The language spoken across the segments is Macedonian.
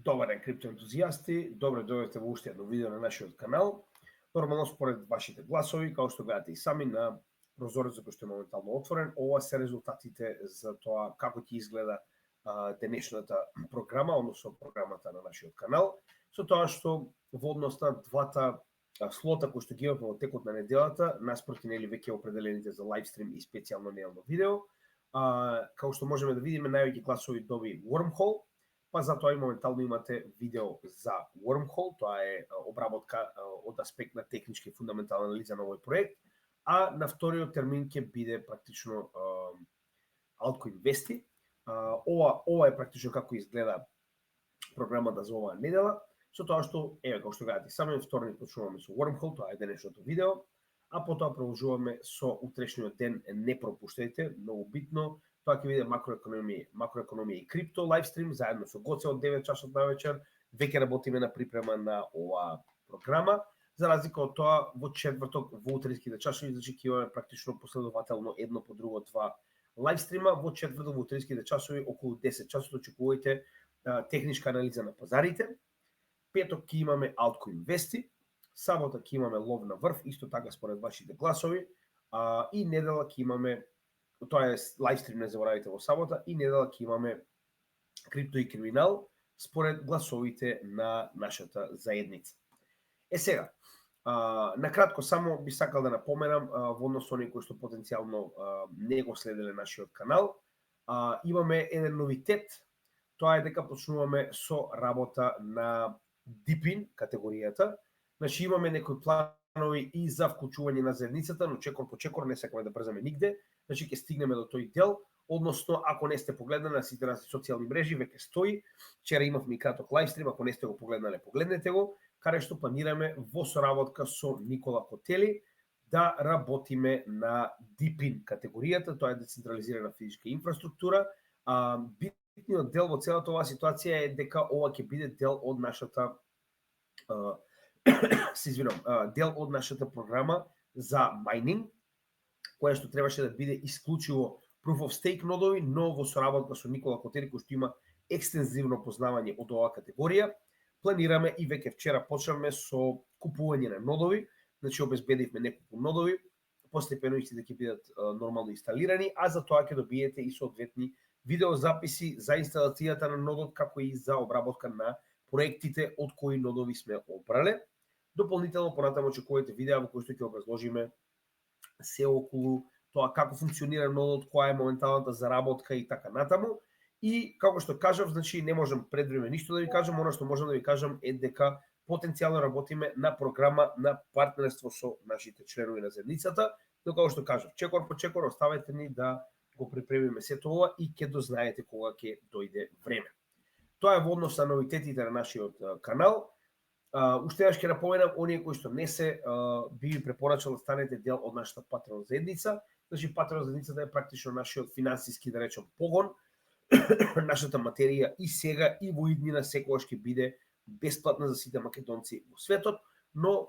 Добар ден, криптоентузијасти, добре дојдовте во уште едно видео на нашиот канал. Нормално според вашите гласови, како што гледате и сами на прозорецот кој што е моментално отворен, ова се резултатите за тоа како ќе изгледа денешната програма, односно програмата на нашиот канал, со тоа што во однос на двата слота кои што ги имаме во текот на неделата, наспроти нели веќе определените за лайвстрим и специјално неделно видео, како што можеме да видиме, највеќе гласови доби Wormhole, па затоа и моментално имате видео за Wormhole, тоа е обработка од аспект на техничка и фундаментална анализа на овој проект, а на вториот термин ќе биде практично Altcoin Vesti. Ова е практично како изгледа програмата за оваа недела, со тоа што, еве, како што гледате, самиот вторник почнуваме со Wormhole, тоа е денешното видео, а потоа продолжуваме со утрешниот ден, не пропуштајте, многу битно. Тоа ќе биде макроекономија и крипто лайвстрим заедно со Гоце од 9 часот на вечер. Веќе работиме на припрема на оваа програма. За разлика од тоа, во четврток, во утринските часови, значи ќе имаме практично последователно едно по друго два лайвстрима. Во четврток, во утринските часови, околу 10 часот очекувајте техничка анализа на пазарите. Петок ќе имаме Altcoin Vesti. Сабота ќе имаме лов на врв, исто така според вашите гласови. И недела ќе имаме, тоа е лайвстрим, не заборавите, во сабота, и недела ќе имаме крипто и криминал според гласовите на нашата заедница. Сега, накратко само би сакал да напоменам во однос со оние кои што потенцијално не го следеле нашиот канал, имаме еден новитет, тоа е дека почнуваме со работа на DeepIn категоријата. Значи имаме некои планови и за вклучување на заедницата, но чекор по чекор не сакаме да брзаме нигде. Значи ќе стигнеме до тој дел, односно ако не сте погледнале на сите наши социјални мрежи, веќе стои. Вчера имавме и краток лайвстрим, ако не сте го погледнале, погледнете го, каде што планираме во соработка со Никола Котели да работиме на DeepIn категоријата, тоа е децентрализирана физичка инфраструктура. Битниот дел во целата оваа ситуација е дека ова ќе биде дел од нашата дел од нашата програма за майнинг, која што требаше да биде исклучиво Proof of Stake нодови, но во соработка со Никола Котели, кој што има екстензивно познавање од оваа категорија. Планираме и веќе вчера почнавме со купување на нодови, значи обезбедивме неколку нодови, постепено истите ќе бидат нормално инсталирани, а за тоа ќе добиете и соодветни видеозаписи за инсталацијата на нодот, како и за обработка на проектите од кои нодови сме обрале. Дополнително понатаму очекувате видеа во кои што ќе образложиме се околу тоа како функционира нодот, која е моменталната заработка и така натаму. И како што кажав, значи не можам предвреме ништо да ви кажам, она што можам да ви кажам е дека потенцијално работиме на програма на партнерство со нашите членови на заедницата, но како што кажав, чекор по чекор оставете ни да го припремиме сето ова и ќе дознаете кога ќе дојде време. Тоа е во однос на новитетите на нашиот канал. Уште еднаш ќе напоменам, оние кои што не се, би ви препорачал да станете дел од нашата Patreon заедница. Значи, Patreon заедницата е практично нашиот финансиски, да речем, погон. Нашата материја и сега и во иднина секогаш ќе биде бесплатна за сите македонци во светот, но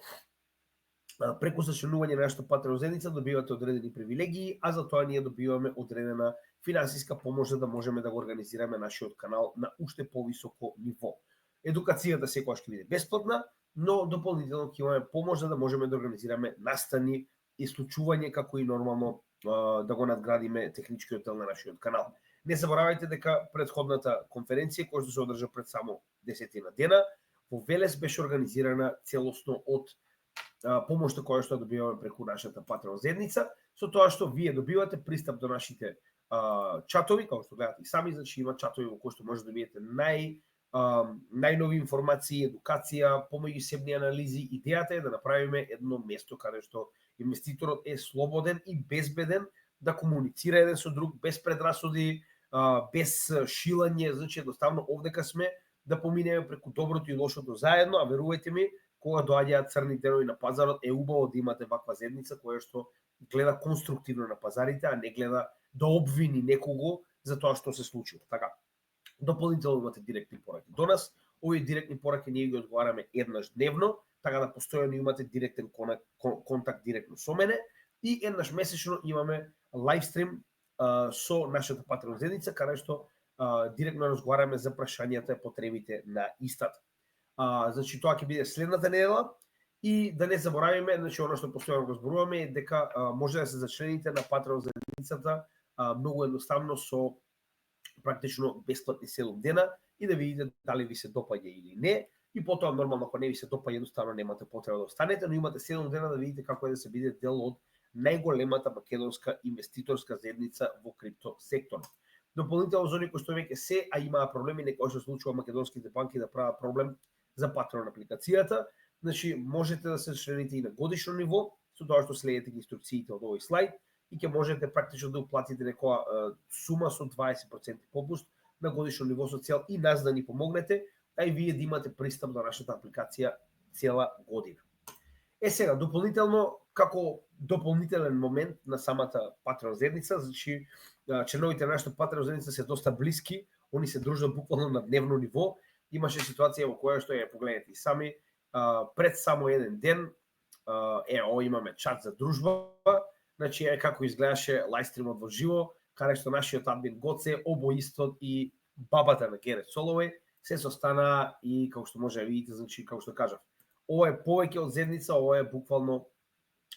преку зачленување на нашата Patreon заедница добивате одредени привилегии, а за тоа ние добиваме одредена финансиска помош за да можеме да го организираме нашиот канал на уште повисоко ниво. Едукацијата секогаш ќе биде бесплатна, но дополнително ќе имаме помош за да можеме да организираме настани и случување, како и нормално да го надградиме техничкиот дел на нашиот канал. Не заборавајте дека претходната конференција, која што се одржа пред само 10 дена, во Велес беше организирана целосно од помошта која што добиваме преку нашата Patreon заедница, со тоа што вие добивате пристап до нашите чатови, како што гледате и сами, значи има чатови во кои што може да добиете најнови информации, едукација, помеѓусебни анализи. Идејата е да направиме едно место каде што инвеститорот е слободен и безбеден да комуницира еден со друг, без предрасуди, без шилање, значи едноставно овдека сме да поминеме преку доброто и лошото заедно, а верувајте ми, кога доаѓаат црни денови на пазарот, е убаво да имате ваква заедница која што гледа конструктивно на пазарите, а не гледа да обвини некого за тоа што се случило. Така, дополнително имате директни пораки до нас. Овие директни пораки ние ги одговараме еднаш дневно, така да постојано имате директен контакт директно со мене и еднаш месечно имаме лайвстрим со нашата Patreon заедница, каде што директно разговараме за прашањата и потребите на истата. Значи тоа ќе биде следната недела и да не заборавиме, значи она што постојано го зборуваме е дека може да се зачлените на Patreon заедницата многу едноставно со практично бесплатни 7 дена и да видите дали ви се допаѓа или не. И потоа нормално ако не ви се допаѓа, едноставно немате потреба да останете, но имате 7 дена да видите како е да се биде дел од најголемата македонска инвеститорска заедница во крипто секторот. Дополнително за оние кои што веќе се, а имаа проблеми, некој што случува македонските банки да прават проблем за Patreon апликацијата, значи можете да се члените и на годишно ниво, со тоа што следите ги инструкциите од овој слайд и ќе можете практично да уплатите некоја сума со 20% попуст на годишно ниво со цел и нас да ни помогнете, а и вие да имате пристап до нашата апликација цела година. Сега, дополнително, како дополнителен момент на самата Patreon заедница, значи членовите на нашата Patreon заедница се доста блиски, они се дружат буквално на дневно ниво. Имаше ситуација во која што ја погледнете и сами, пред само еден ден, имаме чат за дружба, значи како изгледаше лајстримот во живо, каде што нашиот админ Гоце, Обоистот и бабата на Герет Соловеј се состана и како што може да видите, значи како што кажав, ова е повеќе од заедница, ова е буквално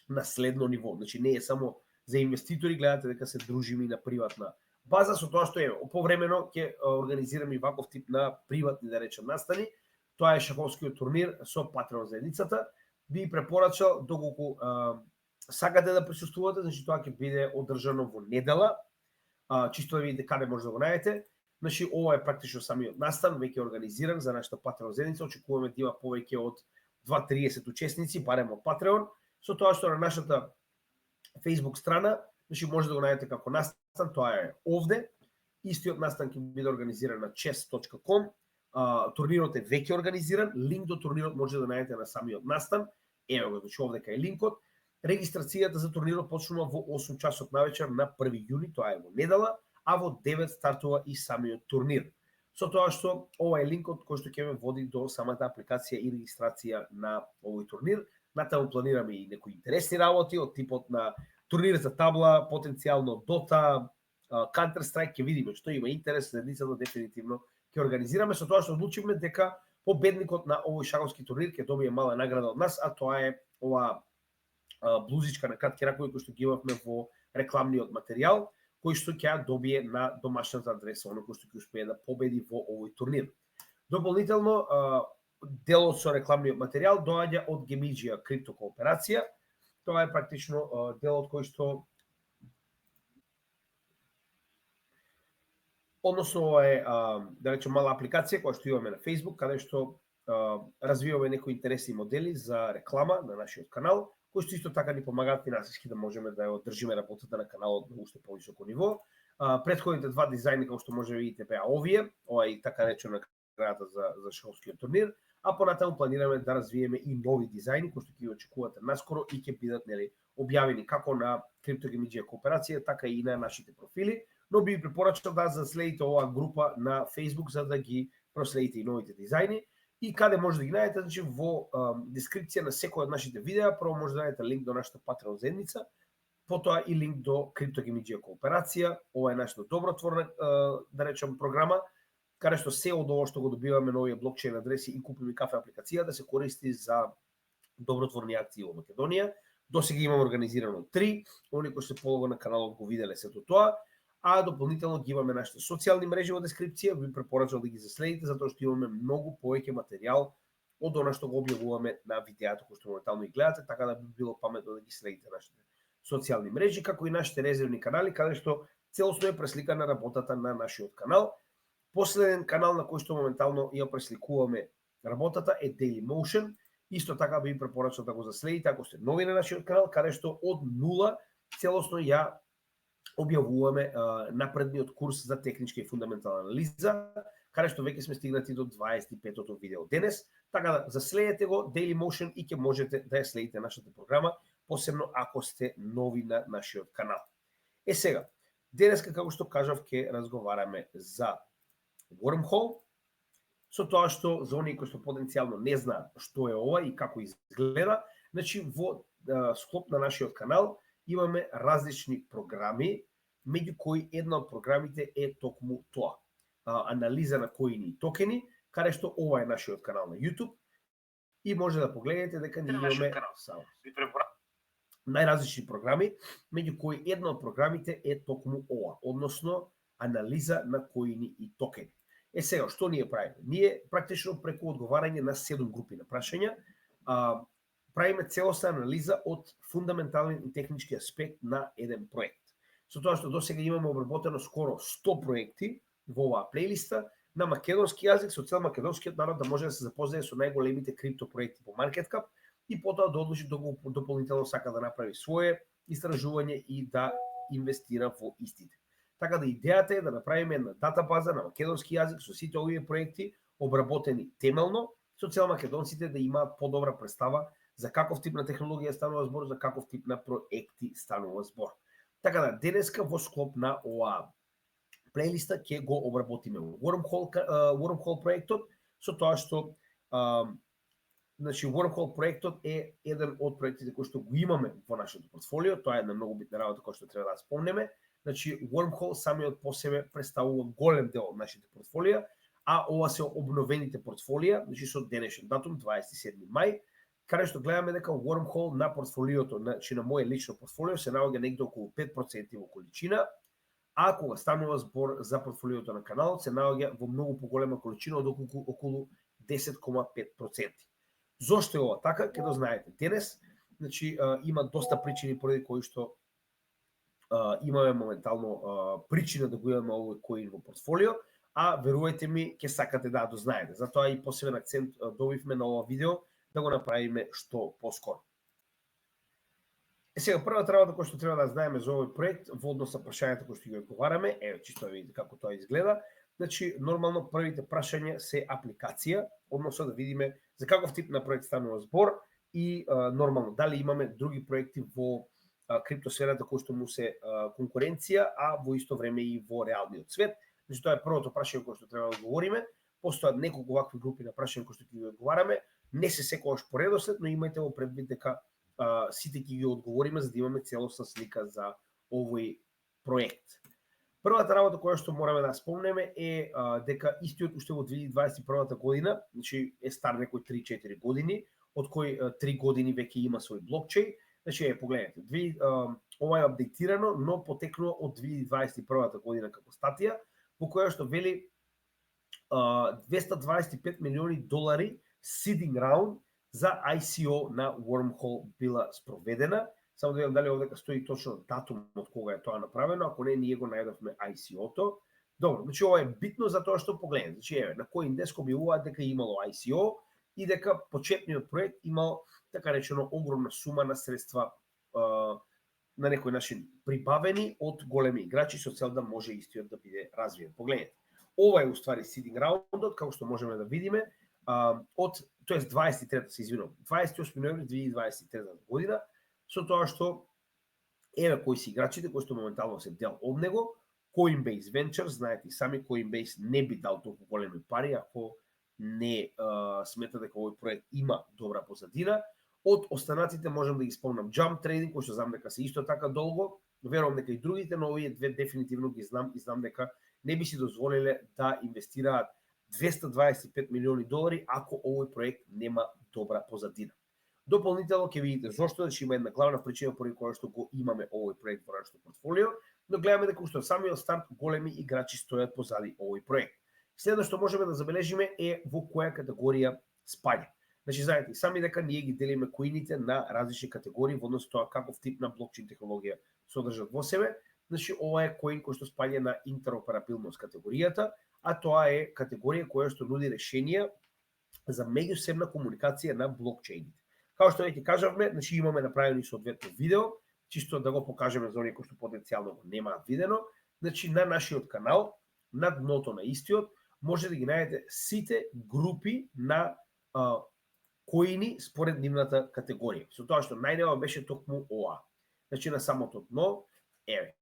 на следно ниво. Значи не е само за инвеститори, гледате дека се дружиме на приватна база, со тоа што повремено ќе организираме и ваков тип на приватни, да речем, настани. Тоа е шаховскиот турнир со Patreon заедницата. Би препорачал доколку сакате да присуствувате, значи тоа ќе биде одржано во недела, чисто да видите каде може да го најдете. Значи ова е практично самиот настан, веќе организиран за нашата Patreon заедница, очекуваме да има повеќе од 2-30 учесници, барем од Patreon, со тоа што на нашата Facebook страна, значи може да го најдете како настан, тоа е овде. Истиот настан ќе биде организиран на chess.com. Турнирот е веќе организиран, линк до турнирот може да најдете на самиот настан. Ево го, значи овде кај линкот. Регистрацијата за турнирот почнува во 8 часот навечер на 1 јуни, тоа е во недела, а во 9 стартува и самиот турнир. Со тоа што ова е линкот кој што ќе ме води до самата апликација и регистрација на овој турнир. Натаму планираме и некои интересни работи од типот на турнир за табла, потенцијално Dota, Counter-Strike, ќе видиме што има интерес, заедницата дефинитивно ќе организираме, со тоа што одлучивме дека победникот на овој шаховски турнир ќе добие мала награда од нас, а тоа е ова блузичка на кратки ракови кој што ги имавме во рекламниот материјал, кој што ќе добие на домашната адреса, оној кој што ќе успее да победи во овој турнир. Дополнително, делот со рекламниот материјал доаѓа од Gemidja крипто кооперација. Тоа е практично делот кој што односно ова е, да речем, мала апликација која што имаме на Facebook, каде што развиваме некои интересни модели за реклама на нашиот канал, кои што исто така ни помагаат финансиски да можеме да ја одржиме работата на каналот на уште повисоко ниво. Претходните два дизајни, како што може да видите, беа овие, ова е така речена наградата за шаховскиот турнир, а понатаму планираме да развиеме и нови дизајни кои што ќе очекувате наскоро и ќе бидат објавени како на Крипто Gemidja кооперација, така и на нашите профили, но би препорачал да заследите оваа група на Facebook за да ги проследите и новите дизајни. И каде може да ги најдете, значи во дескрипција на секој од нашите видеа, прво може да најдете линк до нашата Patreon заедница, потоа и линк до Крипто Gemidja кооперација. Ова е нашата добротворна, да речем, програма, каде што се од ово што го добиваме на овие блокчейн адреси и Купи ми кафе апликација да се користи за добротворни акции во Македонија. Досега имаме организирано 3, оние кои се полого на каналот го виделе сето тоа, а дополнително ги имаме нашите социјални мрежи во дескрипција, би препорачал да ги заследите затоа што имаме многу повеќе материјал од она што го објавуваме на видеото кои што моментално ги гледате, така да би било паметно да ги следите нашите социјални мрежи, како и нашите резервни канали, каде што целосно е пресликана работата на нашиот канал. Последен канал на кој што моментално ја пресликуваме работата е Dailymotion. Исто така би препорачал да го заследите ако сте нови на нашиот канал, каде што од нула целосно ја објавуваме напредниот курс за техничка и фундаментална анализа, каде што веќе сме стигнати до 25-тото видео денес, така да заследете го Dailymotion и ќе можете да ја следите нашата програма, посебно ако сте нови на нашиот канал. Сега, денеска, како што кажав, ќе разговараме за Wormhole, со тоа што за оние кои што потенцијално не знаат што е ова и како изгледа, значи во склоп на нашиот канал имаме различни програми, меѓу кои една од програмите е токму тоа. анализа на коини и токени, каде што ова е нашиот канал на YouTube и може да погледнете дека ние имаме најразлични програми, меѓу кои една од програмите е токму ова, односно анализа на коини и токени. Сега, што ние правиме? Ние практично преку одговарање на 7 групи на прашања, правиме целосна анализа од фундаментален и технички аспект на еден проект. Со тоа што досега имаме обработено скоро 100 проекти во оваа плейлиста на македонски јазик, со цел македонскиот народ да може да се запознае со најголемите крипто проекти по MarketCap и потоа да одлучи доколку дополнително сака да направи свое истражување и да инвестира во истите. Така да идејата е да направиме една датабаза на македонски јазик со сите овие проекти обработени темелно, со цел македонците да имаат подобра представа за каков тип на технологија станува збор, за каков тип на проекти станува збор. Така да денеска во склоп на оваа плейлиста ќе го обработиме Wormhole проектот, со тоа што значи Wormhole проектот е еден од проектите кои што го имаме во нашето портфолио, тоа е една многу битна работа која што треба да спомнеме. Значи Wormhole самиот по себе представува голем дел од нашите портфолија, а ова се обновените портфолија, значи со денешен датум 27 мај, каде што гледаме дека Wormhole на портфолиото, значи на моје лично портфолио се наоѓа негде околу 5% во количина, а кога станува збор за портфолиото на каналот се наоѓа во многу поголема количина од околу 10,5%. Зошто е ова така? Ќе дознаете денес. Значи има доста причини поради кои што имаме моментално причина да го имаме овој коин во портфолио, а верувајте ми, ќе сакате да дознаете. Затоа и посебен акцент добивме на ова видео да го направиме што поскоро. Сега првата работа која што треба да знаеме за овој проект во однос на прашањата кои што ги одговараме, чисто видите како тоа изгледа. Значи нормално првите прашања се апликација, односно да видиме за каков тип на проект станува збор и нормално дали имаме други проекти во криптосферата кои што му се конкуренција, а во исто време и во реалниот свет. Значи тоа е првото прашање кое што треба да одговориме. Постојат неколку вакви групи на прашања кои што ќе ги одговараме. Не се секогаш по редослед, но имајте во предвид дека сите ќе ги одговориме за да имаме целосна слика за овој проект. Првата работа која што мораме да спомнеме е дека истиот уште во 2021 година, значи е стар некои 3-4 години, од кои 3 години веќе има свој блокчейн. Значи погледнете, ова е апдейтирано, но потекнува од 2021 година како статија, во која што вели $225 милиони seeding round за ICO на Wormhole била спроведена. Само да видам дали овдека стои точно датум од кога е тоа направено, ако не, ние го најдовме ICO-то. Добро, значи ова е битно за тоа што погледнете. Значи на CoinDesk објавуваат дека имало ICO и дека почетниот проект имал така речено огромна сума на средства на некој начин прибавени од големи играчи со цел да може истиот да биде развиен. Погледнете. Ова е уствари seeding раундот, како што можеме да видиме, од, тоест 28 ноември 2023 година, со тоа што еве кои се играчите кои што моментално се дел од него. Coinbase Ventures, знаете и сами, Coinbase не би дал толку големи пари ако не смета дека овој проект има добра позадина. Од останатите можам да ги спомнам Jump Trading, кој што знам дека се исто така долго, верувам дека и другите, но овие две дефинитивно ги знам и знам дека не би си дозволиле да инвестираат $225 милиони ако овој проект нема добра позадина. Дополнително ќе видите зошто, значи има една главна причина поради која што го имаме овој проект во нашето портфолио, но гледаме дека уште од самиот старт големи играчи стојат позади овој проект. Следно што можеме да забележиме е во која категорија спаѓа. Значи знаете сами дека ние ги делиме коините на различни категории во однос тоа каков тип на блокчейн технологија содржат во себе. Значи ова е коин кој што спаѓа на интероперабилност категоријата, а тоа е категорија која што нуди решенија за меѓусебна комуникација на блокчейните. Као што веќе кажавме, значи имаме направени соодветно видео, чисто да го покажеме за оние кои што потенцијално го немаат видено. Значи на нашиот канал, на дното на истиот, може да ги најдете сите групи на коини според нивната категорија. Со тоа што најдева беше токму ова. Значи на самото дно, еве,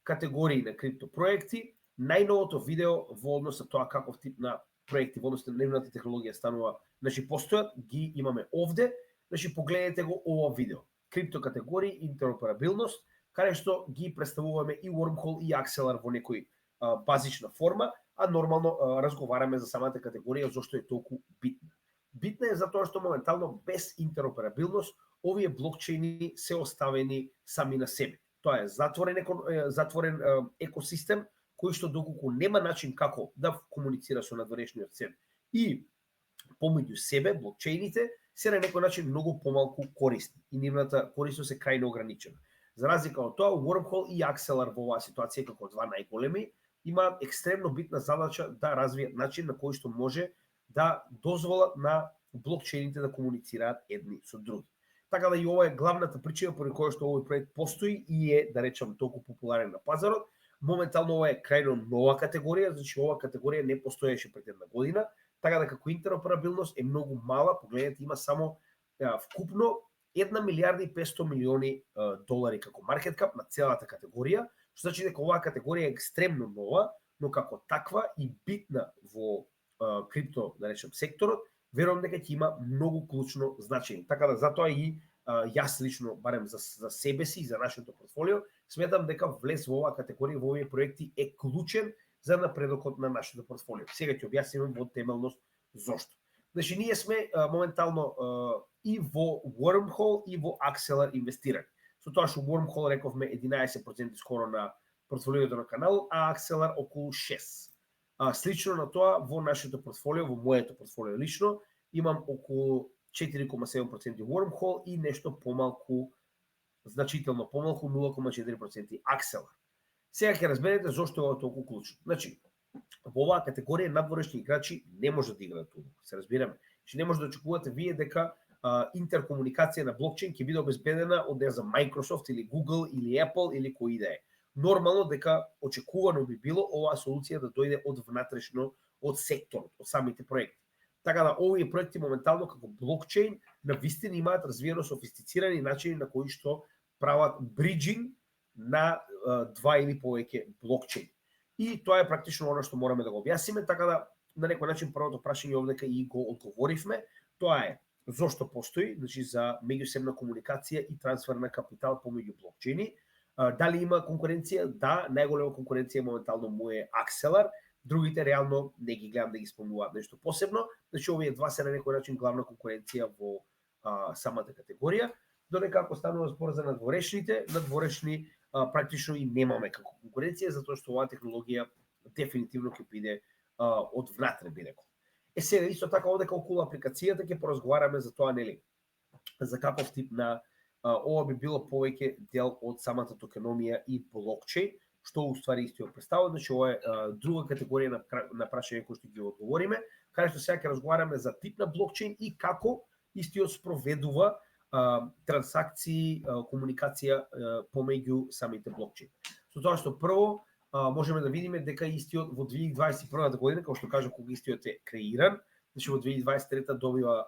категории на криптопроекти, најновото видео во однос на тоа каков тип на проекти во однос на нивната технологија станува, значи постојат, ги имаме овде. Значи погледнете го ова видео. Крипто категории, интероперабилност, каде што ги представуваме и Wormhole и Axelar во некој базична форма, а нормално разговараме за самата категорија зошто е толку битна. Битна е затоа што моментално без интероперабилност овие блокчейни се оставени сами на себе. Тоа е затворен екосистем кој што доколку нема начин како да комуницира со надворешниот свет и помеѓу себе блокчейните се на некој начин многу помалку корисни и нивната корисност е крајно ограничена. За разлика од тоа, Wormhole и Axelar во оваа ситуација како два најголеми имаат екстремно битна задача да развијат начин на кој што може да дозволат на блокчейните да комуницираат едни со други. Така да и ова е главната причина поради која што овој проект постои и е, да речам, толку популарен на пазарот. Моментално ова е крајно нова категорија, значи ова категорија не постоеше пред една година, така да како интероперабилност е многу мала, погледнете има само вкупно 1 милиарда и 500 милиони долари како маркет кап на целата категорија, што значи дека оваа категорија е екстремно нова, но како таква и битна во крипто, да речем, секторот, верувам дека ќе има многу клучно значење. Така да затоа и јас лично, барем за себе си и за нашето портфолио, сметам дека влез во оваа категорија, во овие проекти е клучен за напредокот на нашето портфолио. Сега ќе објасним во темелност зошто. Значи, ние сме моментално и во Wormhole и во Axelar инвестирани. Со тоа што Wormhole рековме 11% скоро на портфолиото на каналот, а Axelar околу 6%. Слично на тоа, во нашето портфолио, во моето портфолио лично, имам околу 4,7% Wormhole и нешто помалку, значително помалку 0,4% Axelar. Сега ќе разберете зошто е ова толку клучно. Значи, во оваа категорија надворешни играчи не може да играат улога, се разбираме. Значи не може да очекувате вие дека интеркомуникација на блокчейн ќе биде обезбедена од Microsoft или Google или Apple или кој да е. Нормално дека очекувано би било оваа солуција да дојде од внатрешно, од секторот, од самите проекти. Така да овие проекти моментално како блокчейн на вистина имаат развиено софистицирани начини на кои што прават бриджинг на два или повеќе блокчейн. И тоа е практично оно што мораме да го објасниме, така да на некој начин првото прашање овдека и го одговоривме, тоа е зошто постои, значи за меѓусебна комуникација и трансфер на капитал помеѓу блокчейни. Дали има конкуренција? Да, најголема конкуренција моментално му е Axelar, другите реално не ги гледам да ги спомнуваат нешто посебно, значи овие два се на некој начин главна конкуренција во самата категорија, додека ако станува збор за надворешни практично и немаме како конкуренција, затоа што оваа технологија дефинитивно ќе биде од внатре, би рекол. Сега исто така овде околу апликацијата ќе поразговараме за тоа, нели, за каков тип на ова би било повеќе дел од самата токеномија и блокчейн, што уствари истиот представа, значи ова е друга категорија на прашање кои што ги одговориме, каде што сега ќе разговараме за тип на блокчейн и како истиот спроведува трансакции, комуникација помеѓу самите блокчейн. Со тоа што прво можеме да видиме дека истиот во 2021 година, како што кажам, кога истиот е креиран, значи во 2023 добива,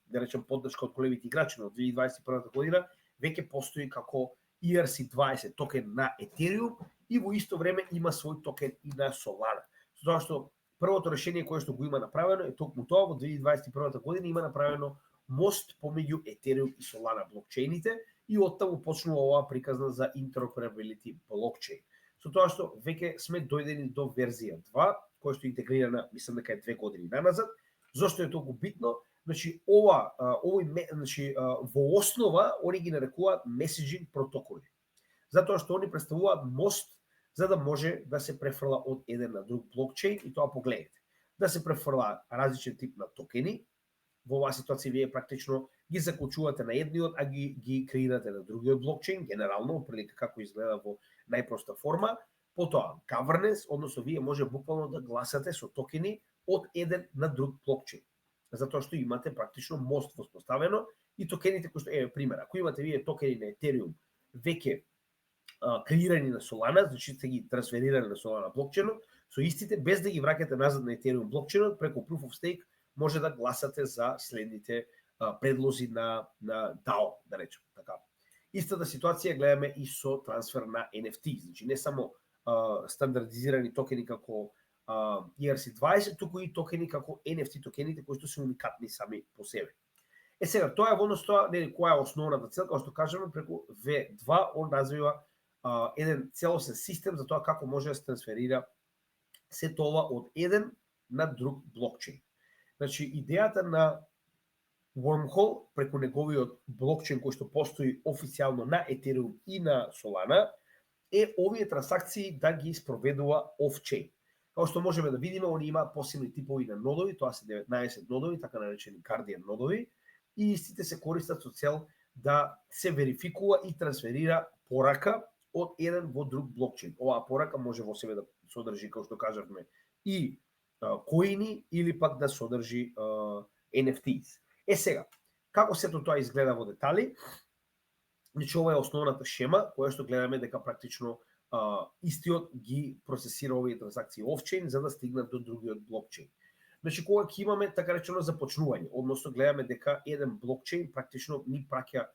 да речем, поддршка од големите играчи, но во 2021 година веќе постои како ERC20 токен на Ethereum и во исто време има свој токен и на Solana. Со тоа што првото решение кое што го има направено е токму тоа, во 2021 година има направено мост помеѓу Ethereum и Solana блокчейните и оттаму почнува оваа приказна за interoperability блокчейн. Со тоа што веќе сме дојдени до верзија 2, која што е интегрирана, мислам дека е 2 години наназад. Зошто е толку битно? Значи значи во основа они ги нарекуваат messaging протоколи. Затоа што они представуваат мост за да може да се префрла од еден на друг блокчейн и тоа погледнете. Да се префрла различен тип на токени. Во оваа ситуација вие практично ги заклучувате на едниот, а ги креирате на другиот блокчейн, генерално, оприлика како изгледа во најпроста форма. Потоа, governance, односно вие може буквално да гласате со токени од еден на друг блокчейн. Затоа што имате практично мост воспоставено и токените кои што пример, ако имате вие токени на Ethereum веќе креирани на Solana, значи сте ги трансферирани на Solana блокчейнот, со истите без да ги враќате назад на Ethereum блокчейнот преку Proof of Stake може да гласате за следните предлози на DAO, да речем така. Истата ситуација гледаме и со трансфер на NFT, значи не само стандардизирани токени како ERC20, туку и токени како NFT токените кои што се уникатни сами по себе. Сега, тоа е во однос тоа, која е основната цел, како што кажаме, преку V2 он развива еден целосен систем за тоа како може да се трансферира се тоа од еден на друг блокчейн. Значи, идејата на Wormhole преку неговиот блокчейн кој што постои официјално на Ethereum и на Solana е овие трансакции да ги спроведува офчейн. Како што можеме да видиме, они имаат посебни типови на нодови, тоа се 19 нодови, така наречени Guardian нодови, и истите се користат со цел да се верификува и трансферира порака од еден во друг блокчейн. Оваа порака може во себе да содржи, како што кажавме, и коини или пак да содржи NFTs. Сега, како сето тоа изгледа во детали? Значи, ова е основната шема, која што гледаме дека практично истиот ги процесира овие трансакции офчейн за да стигнат до другиот блокчейн. Значи, кога ќе имаме така речено започнување, односно гледаме дека еден блокчейн практично ни праќа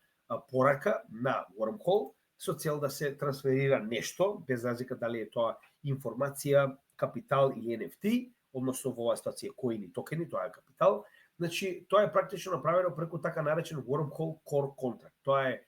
порака на Wormhole со цел да се трансферира нешто, без разлика дали е тоа информација, капитал или NFT, односно во оваа ситуација коини, токени, тоа е капитал. Значи, тоа е практично направено преку така наречен Wormhole Core Contract. Тоа е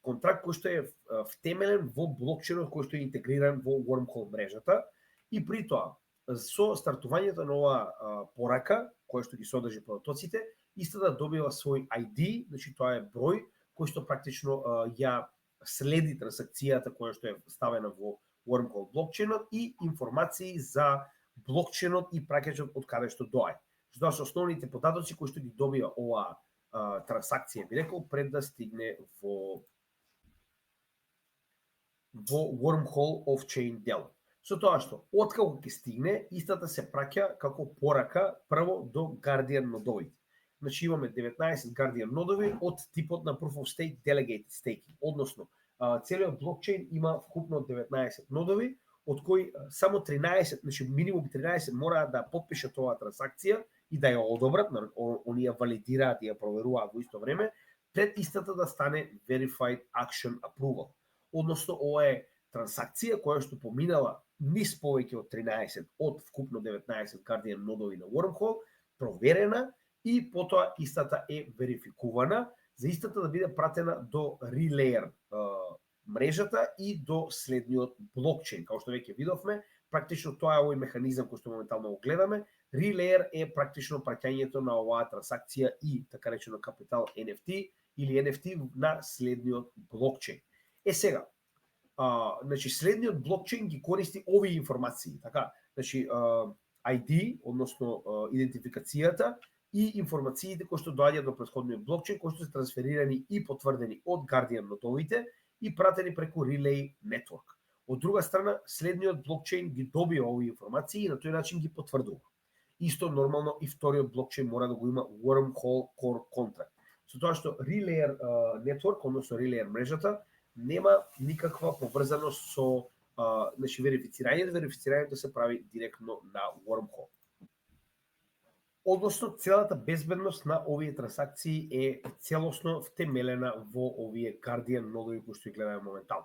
контракт кој што е втемелен во блокчейнот кој што е интегриран во Wormhole мрежата и при тоа со стартувањето на оваа порака која што ги содржи протоците, истата добива свој ID, значи тоа е број кој што практично ја следи трансакцијата која што е ставена во Wormhole блокчейнот и информации за блокчейнот и праќачот од каде што доаѓа. Тоа се основните податоци кои што ги добива оваа трансакција, би рекол, пред да стигне во Wormhole off-chain дел. Со тоа што, откако ќе стигне, истата се праќа како порака прво до Guardian нодовите. Значи имаме 19 Guardian нодови од типот на Proof of Stake Delegated Staking, односно целиот блокчейн има вкупно 19 нодови, од кои само 13, значи минимум 13 мораат да потпишат оваа трансакција и да ја одобрат, они ја валидираат и ја проверуваат во исто време, пред истата да стане Verified Action Approval. Односно, ова е трансакција која што поминала низ повеќе од 13 од вкупно 19 Guardian нодови на Wormhole, проверена и потоа истата е верификувана, за истата да биде пратена до Relayer мрежата и до следниот блокчейн. Како што веќе видовме, практично тоа е овој механизам кој што моментално го гледаме. Relayer е практично праќањето на оваа трансакција и така речено капитал NFT или NFT на следниот блокчейн. Сега, значи следниот блокчейн ги користи овие информации, така, значи ID, односно идентификацијата и информациите кои што доаѓаат до претходниот блокчейн, кои што се трансферирани и потврдени од Guardian нодовите и пратени преку Relay Network. Од друга страна, следниот блокчейн ги добива овие информации и на тој начин ги потврдува. Исто нормално и вториот блокчейн мора да го има Wormhole Core Contract. Со тоа што Relayer Network, односно Relayer мрежата, нема никаква поврзаност со значи верифицирањето се прави директно на Wormhole. Односно, целата безбедност на овие трансакции е целосно втемелена во овие Guardian нодови кои што ги гледаме моментално.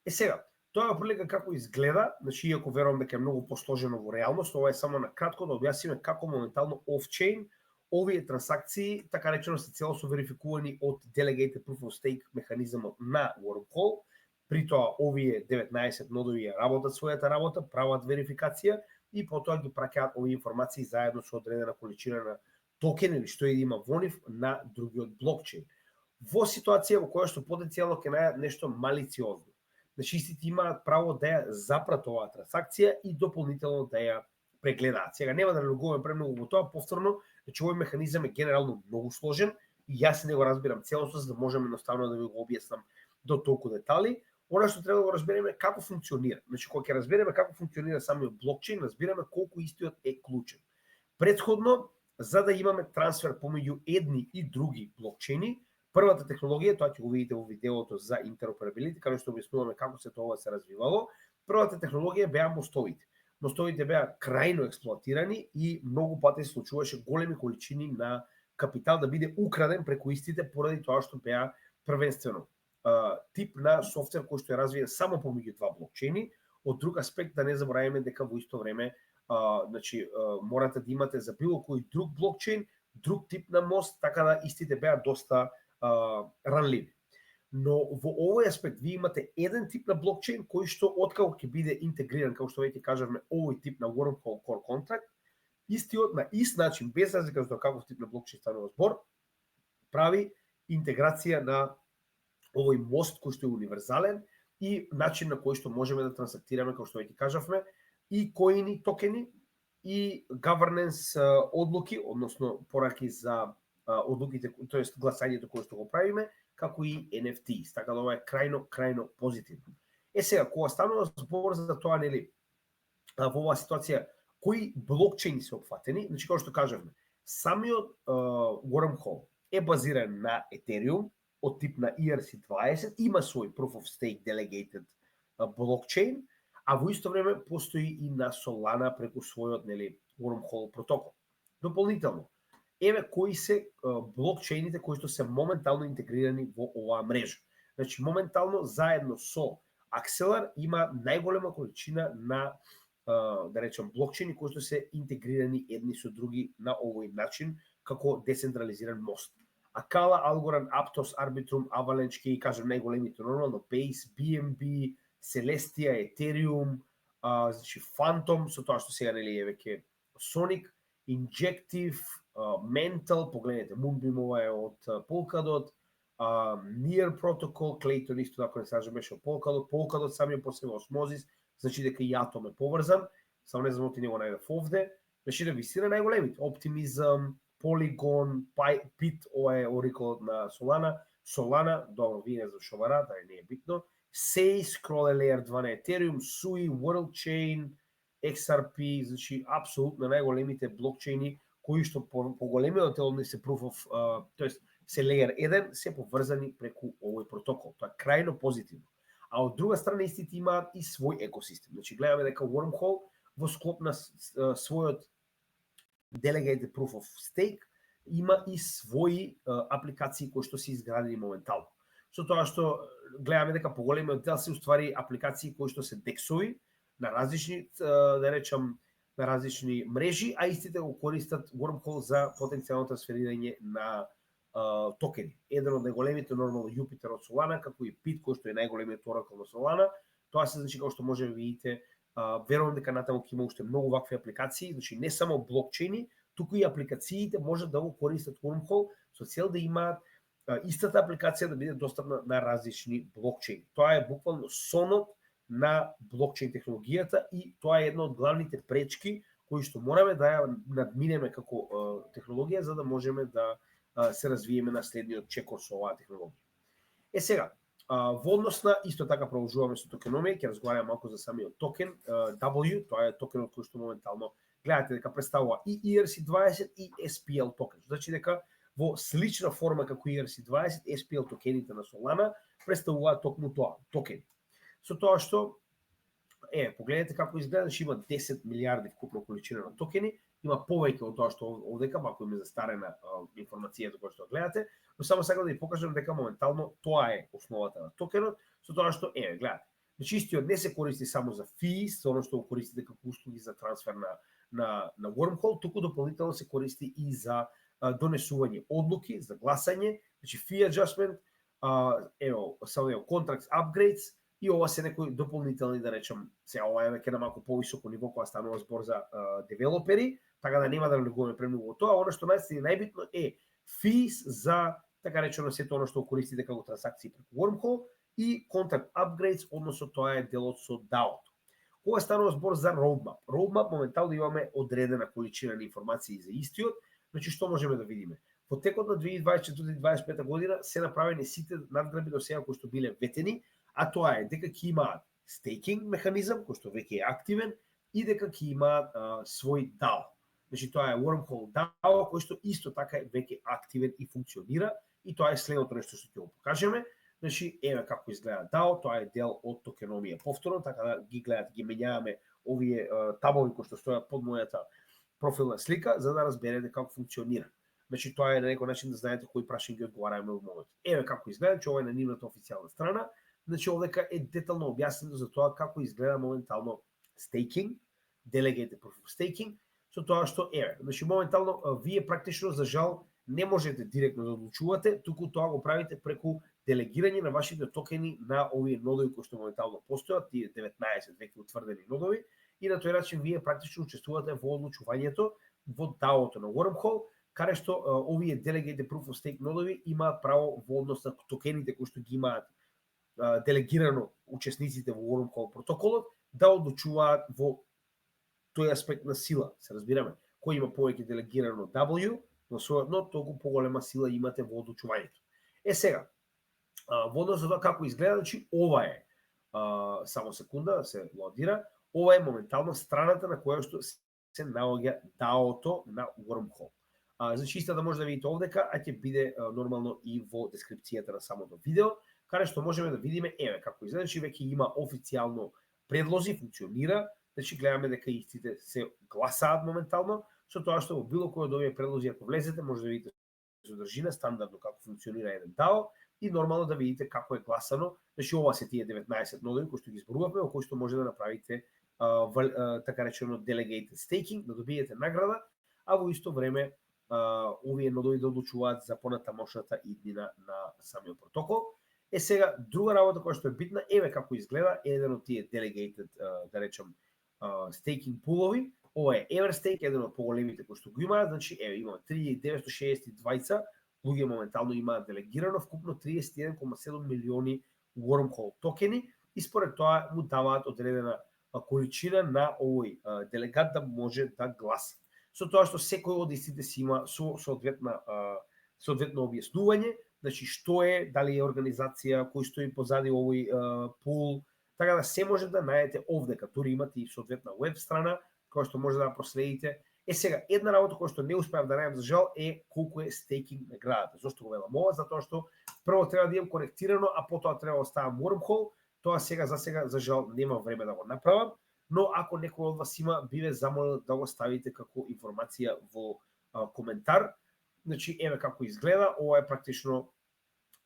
Сега, тоа е прилика како изгледа, значи иако верувам дека е многу посложено во реалност, ова е само на кратко да објасниме како моментално офчейн овие трансакции така речено се целосно верификувани од Delegated Proof of Stake механизмот на Wormhole. При тоа овие 19 нодови работат својата работа, прават верификација и потоа ги праќаат овие информации заедно со одредена количина на токен или што и има во нив на другиот блокчейн. Во ситуација во која што потенцијално ќе најдат нешто малициозно. Значи истите имаат право да ја запрат оваа трансакција и дополнително да ја прегледаат. Сега нема да навлегуваме премногу во тоа, повторно, значи овој механизам е генерално многу сложен и јас не го разбирам целосно, за да можам едноставно да ви го објаснам до толку детали. Она што треба да го разбереме како функционира. Значи кога ќе разбереме како функционира самиот блокчейн, разбираме колку истиот е клучен. Претходно, за да имаме трансфер помеѓу едни и други блокчейни, првата технологија, тоа ќе го видите во видеото за интероперабилити, каде што објаснуваме како се тоа се развивало, првата технологија беа мостовите. Мостовите беа крајно експлоатирани и многу пати се случуваше големи количини на капитал да биде украден преку истите поради тоа што беа првенствено тип на софтвер кој што е развиен само помеѓу два блокчейни. Од друг аспект да не забораваме дека во исто време значи морате да имате за било кој друг блокчейн друг тип на мост, така да истите беа доста ранливи. Но во овој аспект вие имате еден тип на блокчейн кој што откако ќе биде интегриран, како што веќе кажавме, овој тип на Wormhole Core Contract, истиот на ист начин, без разлика за каков тип на блокчейн станува збор, прави интеграција на овој мост кој што е универзален и начин на кој што можеме да трансактираме, како што веќе кажавме, и коини, токени, и governance одлуки, односно пораки за одлуките, тоест гласањето кое што го правиме, како и NFT. Така да ова е крајно позитивно. Сега, кога станува збор за тоа, нели, во оваа ситуација, кои блокчейни се опфатени, значи, како што кажавме, самиот Wormhole е базиран на Ethereum, од тип на ERC-20, има свој Proof of Stake Delegated блокчейн, а во исто време постои и на Solana преку својот, нели, Wormhole протокол. Дополнително, еве кои се блокчейните кои што се моментално интегрирани во оваа мрежа. Значи, моментално заедно со Axelar има најголема количина на да речем блокчейни кои што се интегрирани едни со други на овој начин како децентрализиран мост. Акала, Algorand, Aptos, Arbitrum, Avalanche, ке кажем најголемите нормално, Base, BNB, Celestia, Ethereum, значи Phantom, со тоа што сега нели е веќе Sonic, Injective, Mental, погледнете, Moonbeam ова е од Polkadot, Near Protocol, Clayton исто така не сажа беше од Polkadot самиот по себе Osmosis, значи дека и Atom е поврзан, само не знам оти него најдев овде, значи да висира најголемите, Optimism, Polygon, Pit, ова е Oracle на Solana, добро, вие не знам шо вара, да не е битно, Sei, Scroll Layer 2 на Ethereum, Sui, WorldChain, XRP, значи апсолутно најголемите блокчейни кои што по големиот дел не се proof of, тоест се layer 1, се поврзани преку овој протокол. Тоа е крајно позитивно. А од друга страна истите имаат и свој екосистем. Значи гледаме дека Wormhole во склоп на својот Delegated Proof of Stake има и своји апликации кои што се изградени моментално. Со тоа што гледаме дека по големиот дел се уствари апликации кои што се дексови на различни, да речам, на различни мрежи, а истите го користат Wormhole за потенцијално трансферирање на токени. Еден од најголемите нормално Jupiter од Solana, како и Pit, кој што е најголемиот Oracle на Solana. Тоа се значи како што може да видите, верувам дека натаму ќе има уште многу вакви апликации, значи не само блокчейни, туку и апликациите можат да го користат Wormhole со цел да имаат истата апликација да биде достапна на различни блокчейни. Тоа е буквално сонот на блокчейн технологијата и тоа е една од главните пречки кои што мораме да ја надминеме како технологија за да можеме да се развиеме на следниот чекор со оваа технологија. Сега, во однос на исто така продолжуваме со токеномија, ќе разговараме малку за самиот токен W, тоа е токенот кој што моментално гледате дека представува и ERC-20 и SPL токен. Значи дека во слична форма како ERC-20, SPL токените на Solana представуваат токму тоа, токени. Со тоа што погледнете како изгледа, значи има 10 милиарди вкупна количина на токени, има повеќе од тоа што овдека, малку им е застарена информацијата која што гледате, но само сакам да ви покажам дека моментално тоа е основата на токенот, со тоа што гледате. Значи истиот не се користи само за fees, со оно што го користите како услуги за трансфер на Wormhole, туку дополнително се користи и за донесување одлуки, за гласање, значи fee adjustment, contracts upgrades, и ова се некои дополнителни, да речем, сега ова е веќе на малку повисоко ниво кога станува збор за девелопери, така да нема да влегуваме премногу во тоа. Оно што најбитно е fees за, така речено, сето оно што користите како трансакции преку Wormhole и contract upgrades, односно тоа е делот со DAO-то. Кога станува збор за roadmap моментално имаме одредена количина на информации за истиот, значи што можеме да видиме? Во текот на 2024-2025 година се направени сите надграби до сега кои што биле ветени, а тоа е дека ќе имаат стейкинг механизам, кој што веќе е активен, и дека ќе имаат свој DAO. Значи тоа е Wormhole DAO, кој што исто така е веќе активен и функционира, и тоа е следното нешто што ќе го покажеме. Значи, еве како изгледа DAO, тоа е дел од токеномија повторно, така да ги гледате, ги менјаваме овие табови кои што стојат под мојата профилна слика, за да разберете како функционира. Значи, тоа е на некој начин да знаете кои прашања ги одговараме во моментот. Еве како изгледа, че ова е на нивната официјална страна. Значи, овдека е детално објаснето за тоа како изгледа моментално стейкинг, Delegated Proof of Staking, со тоа што значи, моментално вие практично, за жал, не можете директно да одлучувате, туку тоа го правите преку делегирање на вашите токени на овие нодови кои што моментално постојат, тие 19 веќе утврдени нодови, и на тој начин вие практично учествувате во одлучувањето во DAO-то на Wormhole, каде што овие Delegated Proof of Stake нодови имаат право во однос на токените кои што ги имаат делегирано учесниците во Wormhole протоколот, да одлучуваат во тој аспект на сила, се разбираме. Кој има повеќе делегирано W, но соодно толку поголема сила имате во одлучувањето. Сега, во однос на тоа како изгледа, значи ова е, само секунда да се лодира, ова е моментално страната на која што се наоѓа DAO-то на Wormhole. Значи исто да може да видите овдека, а ќе биде нормално и во дескрипцијата на самото видео, каде што можеме да видиме, еве како изгледа, значи веќе има официјално предлози, функционира, значи гледаме дека истите се гласаат моментално, со тоа што во било кој од овие предлози ако влезете, може да видите содржина, стандардно како функционира еден DAO и нормално да видите како е гласано, значи ова се тие 19 нодови кои што ги зборувавме, во кои што може да направите така речено delegated staking, да добиете награда, а во исто време овие нодови да одлучуваат за понатамошната иднина на самиот протокол. Сега, друга работа која што е битна, еве како изгледа еден од тие delegated, да речем, staking пулови. Ова е Everstake, еден од поголемите кои што го имаат, значи еве имаме 3962 луѓе моментално имаат делегирано, вкупно 31,7 милиони Wormhole токени и според тоа му даваат одредена количина на овој делегат да може да гласа. Со тоа што секој од истите си има соодветно објаснување, значи што е, дали е организација, кој стои позади овој пул, така да се може да најдете овдека, дури имате и соодветна веб страна која што може да проследите. Сега, една работа која што не успеав да најдам за жал е колку е стейкинг наградата. Зошто го велам ова? Затоа што прво треба да имам конектирано, а потоа треба да оставам Wormhole. Тоа сега за жал нема време да го направам, но ако некој од вас има, би ве замолил да го ставите како информација во коментар. Значи, еве како изгледа, ова е практично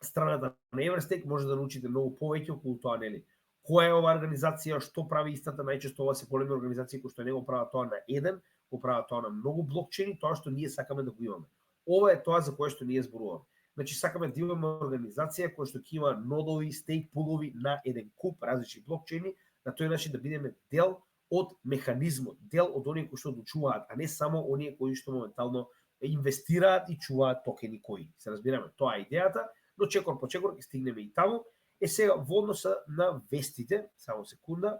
страната на Everstake, може да научите многу повеќе околу тоа, нели? Која е оваа организација, што прави истата, најчесто ова се големи организации кои што не го прават тоа на еден, го прават тоа на многу блокчейни, тоа што ние сакаме да го имаме. Ова е тоа за кое што ние зборуваме. Значи сакаме да имаме организација која што ќе има нодови, стейк пулови на еден куп различни блокчейни, на тој начин да бидеме дел од механизмот, дел од оние кои што одлучуваат, а не само оние кои што моментално инвестираат и чуваат токени кои. Се разбираме, тоа е идејата, но чекор по чекор ќе стигнеме и таму. Сега во односа на вестите, само секунда,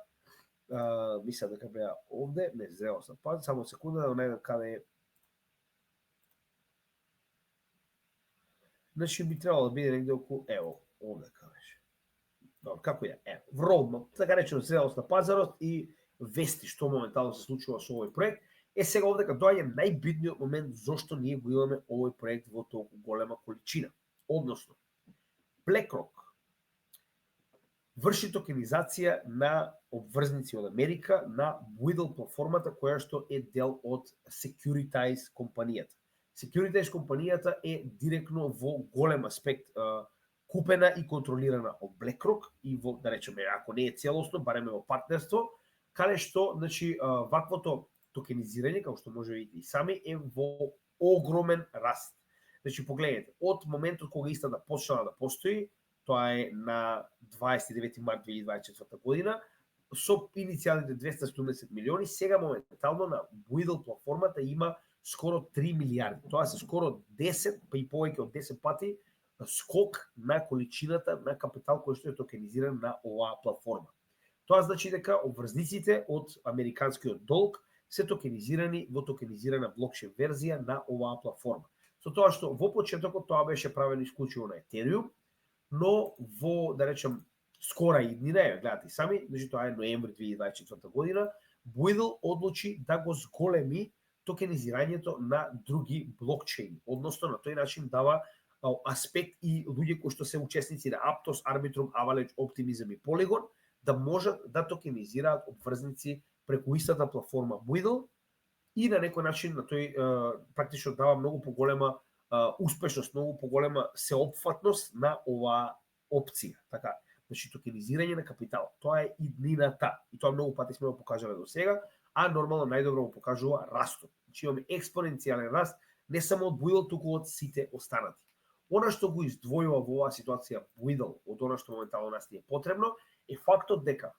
мисля дека беа овде, не зрело се пази, само секунда да најдам каде е. Значи би требало да биде негде околу, ево, овде каде беше. Добро, како е? Ево, roadmap, така речено зрелост на пазарот и вести што моментално се случува со овој проект. Сега овдека доаѓа најбитниот момент зошто ние го имаме овој проект во толку голема количина. Односно, BlackRock врши токенизација на обврзници од Америка на Whittle платформата која што е дел од Securitize компанијата. Securitize компанијата е директно во голем аспект купена и контролирана од BlackRock и во, да речеме, ако не е целосно, барем во партнерство, каде што, значи, ваквото токенизирање, како што може видите и сами, е во огромен раст. Значи, погледнете, од моментот кога истата почнала да постои, тоа е на 29 март 2024 година, со иницијалните 270 милиони, сега моментално на Whittle платформата има скоро 3 милиарди. Тоа се скоро 10, па и повеќе од 10 пати скок на количината на капитал кој што е токенизиран на оваа платформа. Тоа значи дека обврзниците од американскиот долг се токенизирани во токенизирана блокчейн верзија на оваа платформа. Со тоа што во почетокот тоа беше правено исклучиво на Ethereum, но во, да речем, скора иднина, гледате сами, значи тоа е ноември 2024 година, Whittle одлучи да го зголеми токенизирањето на други блокчейни. Односно, на тој начин дава аспект и луѓе кои што се учесници на Aptos, Arbitrum, Avalanche, Optimism и Polygon да можат да токенизираат обврзници преку истата платформа Whittle и на некој начин на тој практично дава многу поголема успешност, многу поголема сеопфатност на оваа опција. Така, значи токенизирање на капитал. Тоа е иднината. И тоа многу пати сме го покажале до сега, а нормално најдобро го покажува растот. Значи имаме експоненцијален раст не само од Whittle, туку од сите останати. Она што го издвојува во оваа ситуација Buidl од она што моментално нас ни е потребно е фактот дека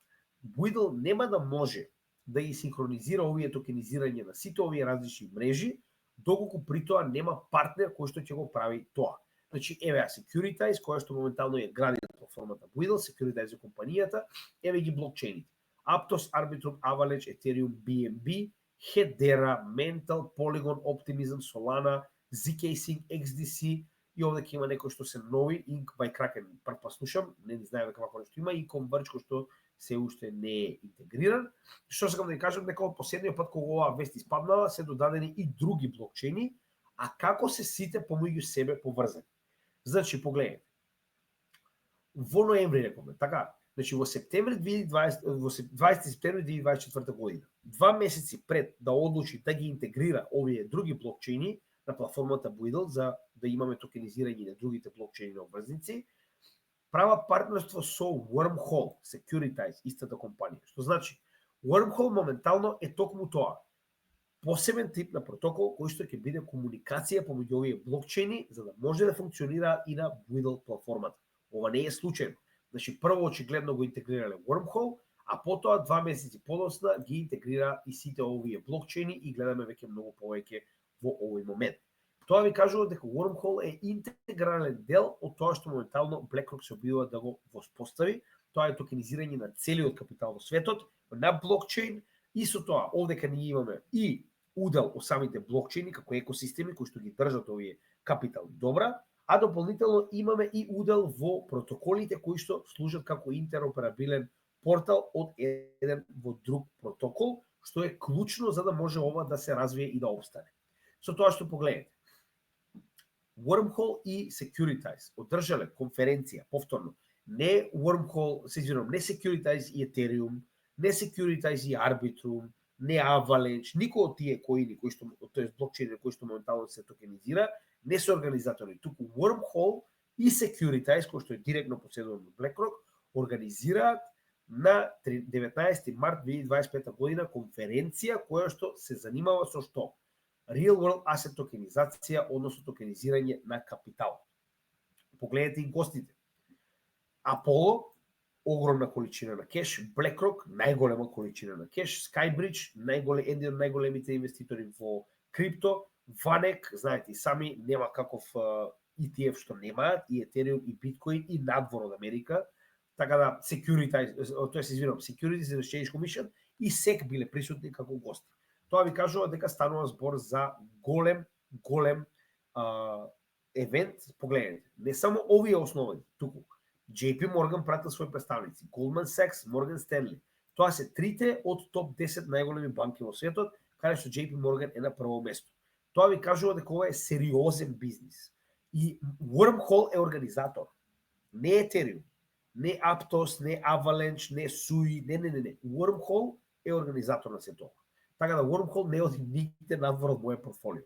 Buidl нема да може да ги синхронизира овие токенизирање на сите овие различни мрежи, доколку при тоа нема партнер кој што ќе го прави тоа. Значи, еве Securitize, која што моментално е градина платформата Buidl, Securitize е компанијата, еве ги блокчейните. Aptos, Arbitrum, Avalanche, Ethereum, BNB, Hedera, Mental, Polygon, Optimism, Solana, zk-Sync, XDC, и овде ќе има некои што се нови, Ink by Kraken, прв па слушам, не знаеме како нешто има, и Converge кој што се уште не е интегриран. Што сакам да ви кажам, дека од последниот пат кога оваа вест испаднала, се додадени и други блокчейни, а како се сите помеѓу себе поврзани. Значи, погледнете. Во ноември рековме, така, значи во септември 20 септември 2024 година, 2 месеци пред да одлучи да ги интегрира овие други блокчейни на платформата Buidl за да имаме токенизирање на другите блокчейни обврзници, права партнерство со Wormhole, Securitize, истата компанија. Што значи, Wormhole моментално е токму тоа. Посебен тип на протокол кој што ќе биде комуникација помеѓу овие блокчейни за да може да функционира и на Buidl платформата. Ова не е случајно. Значи, прво очигледно го интегрирале Wormhole, а потоа 2 месеци подоцна ги интегрира и сите овие блокчейни и гледаме веќе многу повеќе во овој момент. Тоа ви кажува дека Wormhole е интегрален дел од тоа што моментално BlackRock се обидува да го воспостави. Тоа е токенизирање на целиот капитал во светот на блокчейн и со тоа овдека ние имаме и удел од самите блокчейни како екосистеми кои што ги држат овие капитални добра, а дополнително имаме и удел во протоколите кои што служат како интероперабилен портал од еден во друг протокол, што е клучно за да може ова да се развие и да обстане. Со тоа што погледнете, Wormhole и Securitize одржале конференција, повторно, не Wormhole, не Securitize и Ethereum, не Securitize и Arbitrum, не Avalanche, никој од тие коини кои што, тоест блокчейни кои што моментално се токенизира, не се организатори, туку Wormhole и Securitize, кој што е директно поседуван од BlackRock, организираат на 19 март 2025 година конференција која што се занимава со што? Real World Asset токенизација, односно токенизирање на капитал. Погледнете и гостите. Apollo, огромна количина на кеш, BlackRock, најголема количина на кеш, Skybridge, еден од најголемите инвеститори во крипто, Vanek, знаете и сами, нема каков ETF што немаат, и Ethereum, и Bitcoin, и надвор од Америка, така да Securities and Exchange Commission и SEC биле присутни како гости. Тоа ви кажува дека станува збор за голем евент. Погледнете, не само овие основани, туку JP Morgan пратил своји представници, Goldman Sachs, Morgan Stanley. Тоа се трите од топ 10 најголеми банки во светот, каде што JP Morgan е на прво место. Тоа ви кажува дека ова е сериозен бизнис. И Wormhole е организатор. Не Ethereum, не Aptos, не Avalanche, не Sui, не. Wormhole е организатор на се тоа. Така да Wormhole не оди нигде надвор од моје портфолио.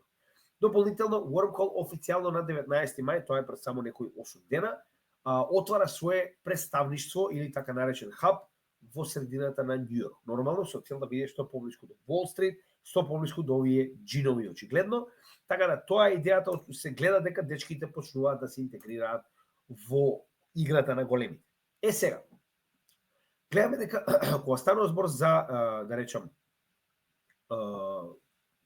Дополнително, Wormhole официјално на 19 мај, тоа е пред само некои 8 дена, отвара свое представништво или така наречен хаб во средината на Њу Йорк. Нормално со цел да биде што поблиску до Wall Street, што поблиску до овие джинови очигледно. Така да тоа е идејата, се гледа дека дечките почнуваат да се интегрираат во играта на големите. Сега, гледаме дека кога станува збор за, да речам,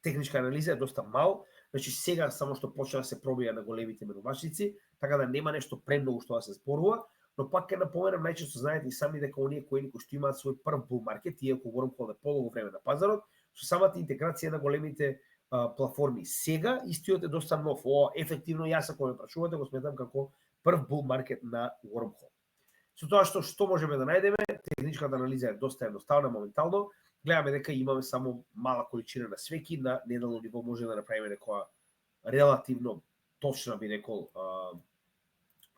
техничка анализа е доста мал, значи сега само што почна да се пробија на големите менувачници, така да нема нешто премногу што да се зборува, но пак ќе напоменам, најчесто знаете и сами дека оние кои што имаат свој прв bull market, иако Wormhole е подолго време на пазарот, со самата интеграција на големите платформи сега, истиот е доста нов. Ова ефективно јас ако ме прашувате го сметам како прв bull market на Wormhole. Со тоа што можеме да најдеме, техничката анализа е доста едноставна моментално. Гледаме дека имаме само мала количина на свеки, на неделно ниво може да направиме некоја релативно точна, би рекол,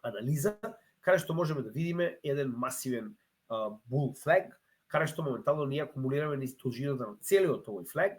анализа, каде што можеме да видиме еден масивен bull flag, каде што моментално ние акумулираме низ должината на целиот овој flag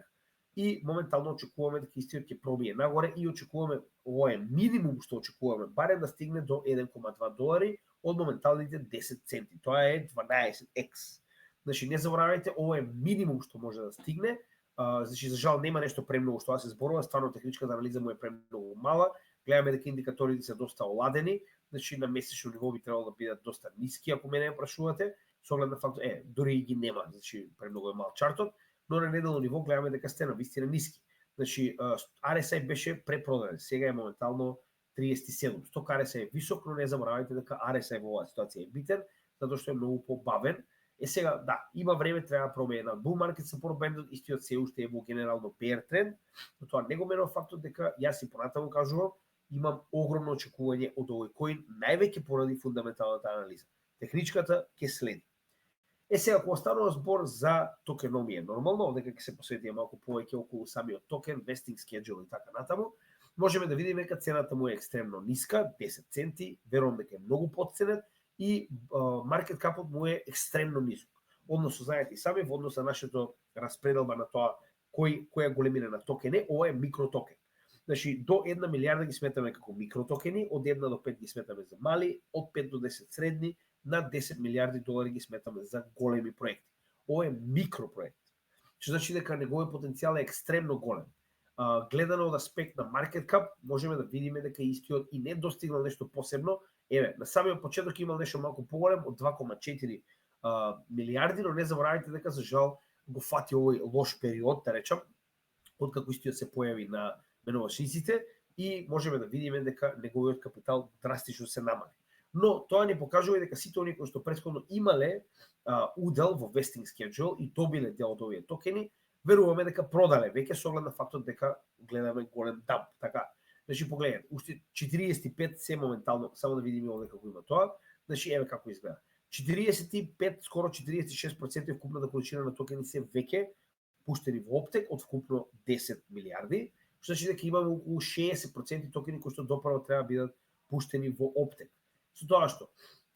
и моментално очекуваме дека истиот ќе пробие нагоре и очекуваме, ова е минимум што очекуваме, барем да стигне до 1,2 долари од моменталните 10 центи. Тоа е 12x. Значи, не заборавајте, ова е минимум што може да стигне. Значи, за жал нема нешто премногу што да се зборува, стварно техничката анализа му е премногу мала, Гледаме дека индикаторите се доста оладени, значи на месечно ниво би требало да бидат доста ниски, ако мене прашувате, со оглед на фактот, дури и ги нема, значи премногу е мал чартот, но на неделно ниво гледаме дека сте на вистина ниски. Значи RSI беше препродаден, сега е моментално 37. Сток RSI е висок, но не заборавајте дека RSI во оваа ситуација е битен, затоа што е многу побавен. Сега, да, има време, треба да пробаме на bull market support band, истиот се уште е во генерално bear тренд, но тоа не го менува фактот дека јас и понатаму кажувам, имам огромно очекување од овој коин, највеќе поради фундаменталната анализа. Техничката ќе следи. Сега, кога станува збор за токеномија, нормално, дека ќе се посветиме малку повеќе околу самиот токен, vesting schedule и така натаму, можеме да видиме дека цената му е екстремно ниска, 10 центи, верувам дека е многу потценет, и маркет капот му е екстремно нисок. Односно, знаете и сами, во однос на нашето распределба на тоа која големина на токен е, ова е микротокен. Значи, до 1 милиарда ги сметаме како микротокени, од 1 до 5 ги сметаме за мали, од 5 до 10 средни, над 10 милиарди долари ги сметаме за големи проекти. Ова е микропроект. Што значи дека неговиот потенцијал е екстремно голем. Гледано од аспект на маркет кап, можеме да видиме дека истиот и не достигнал нешто посебно. На самиот почеток имал нешто малку поголем од 2,4 милиарди, но не заборавајте дека за жал го фати овој лош период, да речам, откако истиот се појави на менувачниците и можеме да видиме дека неговиот капитал драстично се намали. Но тоа ни покажува дека сите оние кои што претходно имале удел во vesting schedule и добиле дел од овие токени, веруваме дека продале веќе со оглед на фактот дека гледаме голем дамп, така. Значи погледнете, уште 45 се моментално, само да видиме овде како има тоа, значи еве како изгледа. 45, скоро 46% вкупната количина на токени се веќе пуштени во оптек од вкупно 10 милиарди, што значи дека имаме околу 60% токени кои што допрво треба да бидат пуштени во оптек. Со тоа што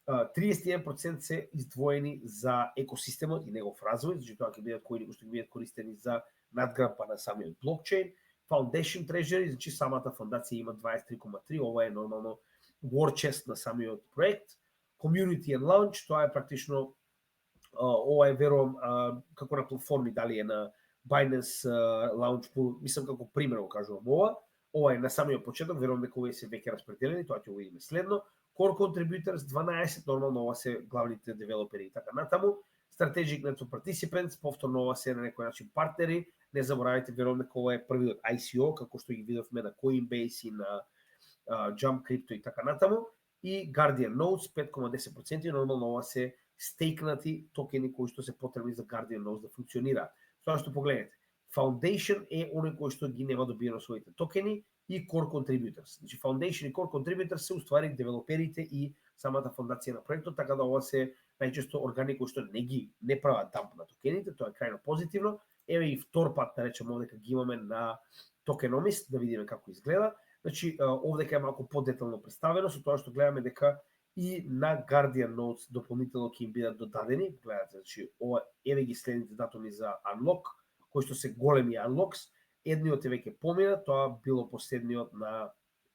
31% се издвоени за екосистемот и негов развој, значи тоа ќе бидат кои што ќе бидат користени за надградба на самиот блокчейн. Foundation Treasury, значи самата фондација има 23,3, ова е нормално war chest на самиот проект. Community and Launch, тоа е практично, ова е верувам како на платформи, дали е на Binance Launch Pool, мислам како пример го кажувам ова е на самиот почеток, верувам дека овие се веќе распределени, тоа ќе го видиме следно. Core Contributors 12, нормално ова се главните девелопери и така натаму. Strategic Network Participants, повторно ова се на некој начин партнери. Не заборавајте, верувам дека ова е првиот ICO, како што ги видовме на Coinbase и на Jump Crypto и така натаму. И Guardian Notes 5,10%, нормално ова се стейкнати токени кои што се потребни за Guardian Notes да функционира. Тоа што погледнете, Foundation е оној кој што ги нема добиено своите токени и Core Contributors. Значи Foundation и Core Contributors се уствари девелоперите и самата фондација на проектот, така да ова се најчесто органи кои што не прават дамп на токените, тоа е крајно позитивно. Еве и втор пат, да речем, овде ги имаме на Tokenomist, да видиме како изгледа. Значи, овде е малку подетално представено, со тоа што гледаме дека и на Guardian Notes дополнително ќе им бидат додадени. Гледате, значи, ова еве ги следните датуми за Unlock, кои што се големи Unlocks. Едниот е веќе помина, тоа било последниот на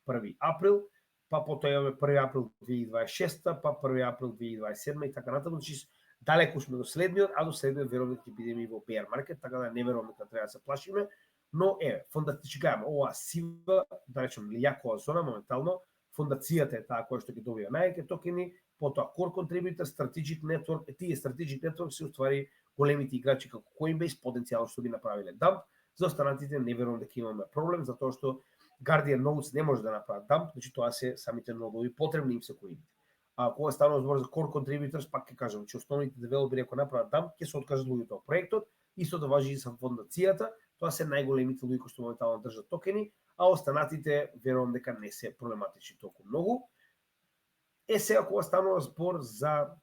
1 април, па потоа имаме 1 април 2026, па 1 април 2027 и така натаму. Значи, далеку сме до следниот, а до следниот верувам дека ќе бидеме и во bear market, така да не верувам дека треба да се плашиме. Но фондацијата, ова сива, да речем, јакова зона моментално, фондацијата е таа која што ќе добива највеќе токени, потоа Core Contributor, Strategic Network, тие Strategic Network се уствари големите играчи како Coinbase, потенцијално што би направиле дамп. За останатите не верувам дека имаме проблем, затоа што Guardian Notes не може да направат дамп, значи тоа се самите нодови потребни им се коините. А кога станува збор за Core Contributors, пак ќе кажам, че основните девелопери ако направат дамп, ќе се откажат луѓето од проектот, истото важи и за фондацијата, тоа се најголемите луѓе кои што моментално држат токени, а останатите верувам дека не се проблематични толку многу. Сега кога станува збор за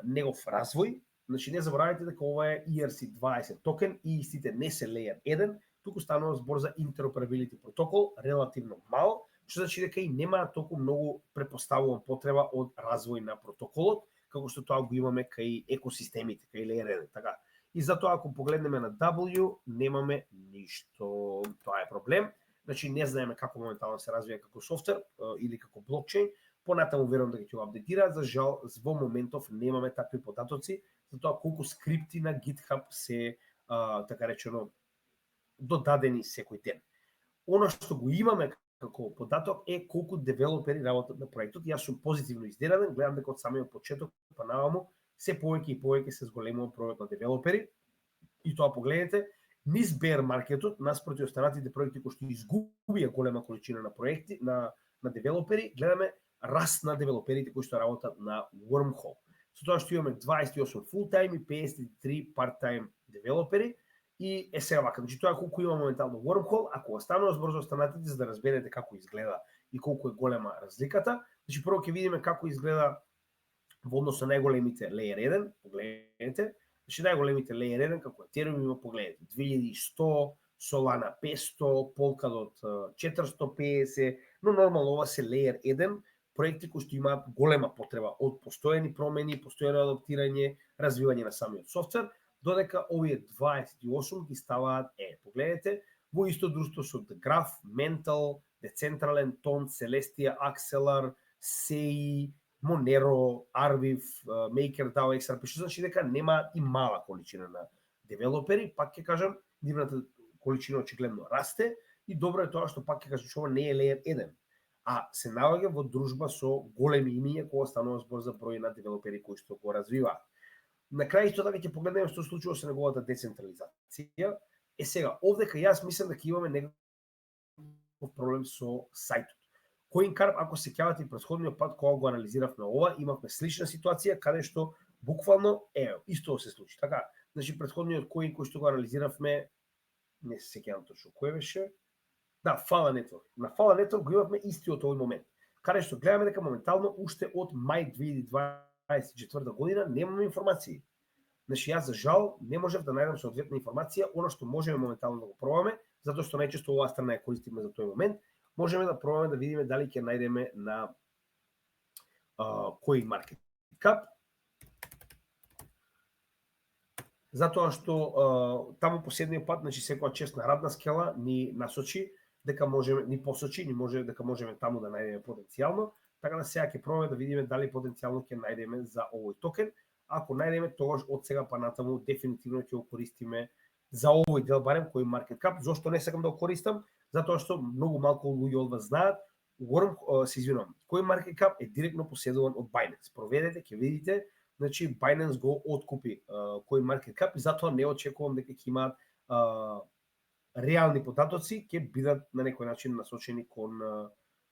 негов развој, значи не заборавајте дека ова е ERC20 токен и истите не се Layer 1, туку станува збор за interoperability протокол, релативно мал, што значи дека и нема толку многу препоставувам потреба од развој на протоколот, како што тоа го имаме кај екосистемите, кај Layer 1, така. И затоа ако погледнеме на W, немаме ништо. Тоа е проблем. Значи не знаеме како моментално се развива како софтвер или како блокчейн. Понатаму верувам дека ќе го апдейтираат, за жал во моментов немаме такви податоци, затоа колку скрипти на GitHub се така речено додадени секој ден. Оно што го имаме како податок е колку девелопери работат на проектот. Јас сум позитивно изненаден, гледам дека од самиот почеток па наваму се повеќе и повеќе се зголемува бројот на девелопери. И тоа погледнете, низ bear маркетот, наспроти останатите проекти кои што изгубија голема количина на проекти, на девелопери, гледаме раст на девелоперите кои што работат на Wormhole. Со тоа што имаме 28 full-time и 53 part-time девелопери, и сега вака, значи тоа колку има моментално Wormhole, ако останува збор за останатите за да разберете како изгледа и колку е голема разликата, значи прво ќе видиме како изгледа во однос на најголемите Layer 1, погледнете, значи најголемите Layer 1 како Ethereum има, погледнете, 2100, Solana 500, Polkadot 450, но нормално ова се Layer 1, проекти кои што имаат голема потреба од постојани промени, постојано адаптирање, развивање на самиот софтвер, додека овие 28 ги ставаат, погледнете, во исто друштво со The Graph, Mental, Decentraland, Tone, Celestia, Axelar, SEI, Monero, Arviv, MakerDAO, XRP, што значи дека нема и мала количина на девелопери, пак ќе кажам, нивната количина очигледно расте и добро е тоа што пак ќе кажам што ова не е Layer 1, а се наоѓа во дружба со големи имиња кога станува збор за број на девелопери кои што го развиваат. На крај исто така ќе погледнеме што случува со неговата децентрализација. Сега, овдека јас мислам дека имаме некој проблем со сајтот. CoinCarp, ако се сеќавате и претходниот пат кога го анализиравме ова, имавме слична ситуација каде што буквално исто се случи. Така, значи претходниот коин кој што го анализиравме, не се сеќавам точно кој беше. Да, Fala Network. На Fala Network го имавме истиот овој момент. Каде што гледаме дека моментално уште од мај 2024 година немаме информации. Значи јас за жал не можев да најдам соодветна информација, она што можеме моментално да го пробаме, затоа што најчесто оваа страна ја користиме за тој момент, можеме да пробаме да видиме дали ќе најдеме на CoinMarketCap. Затоа што таму последниот пат, значи секоја честна радна скела ни насочи дека можеме, ни посочи, ни може дека можеме таму да најдеме потенцијално, така да сега ќе пробаме да видиме дали потенцијално ќе најдеме за овој токен. Ако најдеме, тогаш од сега па натаму дефинитивно ќе го користиме за овој дел барем CoinMarketCap. Зошто не сакам да го користам? Затоа што многу малку луѓе од вас знаат, CoinMarketCap е директно поседуван од Binance. Проверете, ќе видите, значи Binance го откупи CoinMarketCap и затоа не очекувам дека ќе имаат реални податоци, ќе бидат на некој начин насочени кон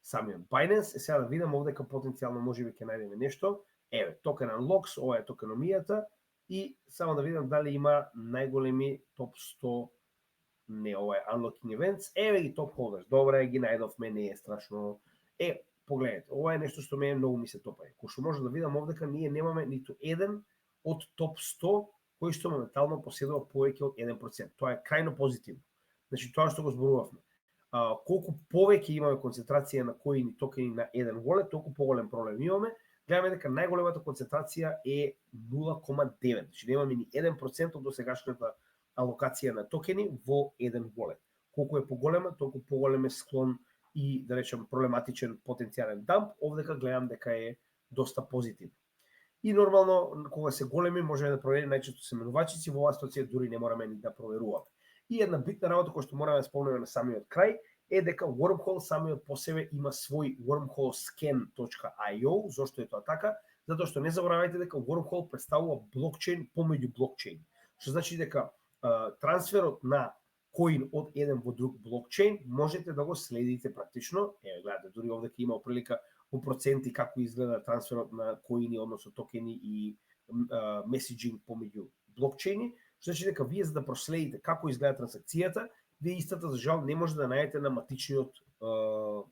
самиот Binance. Сега да видам овдека потенцијално можеби ќе најдеме нешто. Токен Unlocks, ова е токеномијата и само да видам дали има најголеми топ 100, не, ова е Unlocking Events, ги топ holders, добре, ги најдовме, не е страшно. Погледнете, ова е нешто што мене многу ми се топае. Кој што може да видам овдека, ние немаме ниту еден од топ 100 кој што моментално поседува повеќе од 1%. Тоа е крајно позитивно. Значи тоа што го зборувавме. Колку повеќе имаме концентрација на коини токени на еден wallet, толку поголем проблем имаме. Гледаме дека најголемата концентрација е 0,9. Значи немаме ни 1% од досегашната алокација на токени во еден wallet. Колку е поголема, толку поголем е склон и, да речем, проблематичен потенцијален дамп. Овдека гледам дека е доста позитивно. И нормално, кога се големи, можеме да провериме најчесто се менувачици, во оваа ситуација дури не мораме ни да проверуваме. И една битна работа која што мораме да спомнеме на самиот крај е дека Wormhole самиот по себе има свој wormholescan.io. Зошто е тоа така? Затоа што не заборавајте дека Wormhole представува блокчейн помеѓу блокчейн. Што значи дека трансферот на коин од еден во друг блокчейн можете да го следите практично. Гледате, дури овде ќе има прилика во проценти како изгледа трансферот на коини, односно токени и меседжинг помеѓу блокчейни. Што значи дека вие за да проследите како изгледа трансакцијата, вие истата за жал не може да најдете на матичниот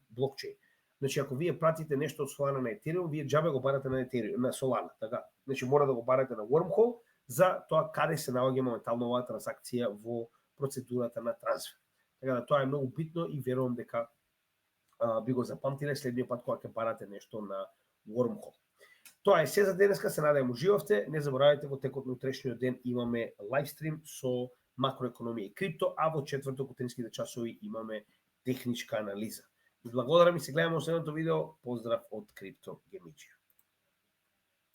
блокчейн. Значи ако вие пратите нешто од Solana на Ethereum, вие џабе го барате на Ethereum, на Solana, така. Значи мора да го барате на Wormhole за тоа каде се наоѓа моментално оваа трансакција во процедурата на трансфер. Така да тоа е многу битно и верувам дека би го запамтиле следниот пат кога ќе барате нешто на Wormhole. Тоа е се за денеска, се надевам уживавте. Не заборавајте, во текот на утрешниот ден имаме лайвстрим со макроекономија и крипто, а во четврток утринските часови имаме техничка анализа. Благодарам и се гледаме во следното видео. Поздрав од Крипто Гемиџија.